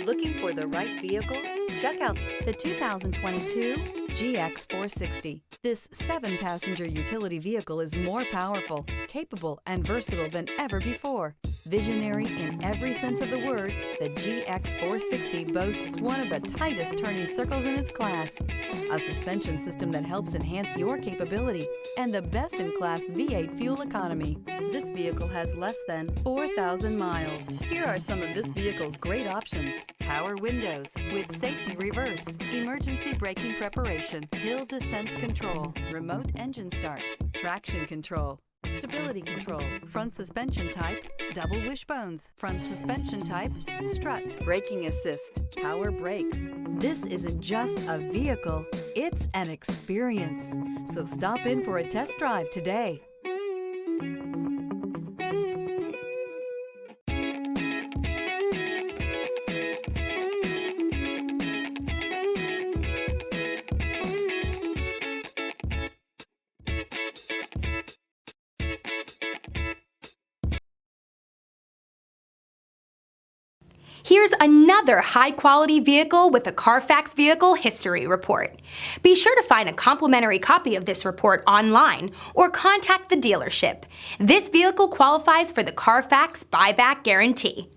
Looking for the right vehicle? Check out the 2022 GX 460. This 7-passenger utility vehicle is more powerful, capable, and versatile than ever before. Visionary in every sense of the word, the GX 460 boasts one of the tightest turning circles in its class, a suspension system that helps enhance your capability, and the best-in-class V8 fuel economy. This vehicle has less than 4,000 miles. Here are some of this vehicle's great options: power windows with safety reverse, emergency braking preparation, hill descent control, remote engine start, traction control, stability control, front suspension type, double wishbones, front suspension type, strut, braking assist, power brakes. This isn't just a vehicle, it's an experience. So stop in for a test drive today. Here's another high-quality vehicle with a Carfax Vehicle History Report. Be sure to find a complimentary copy of this report online or contact the dealership. This vehicle qualifies for the Carfax Buyback Guarantee.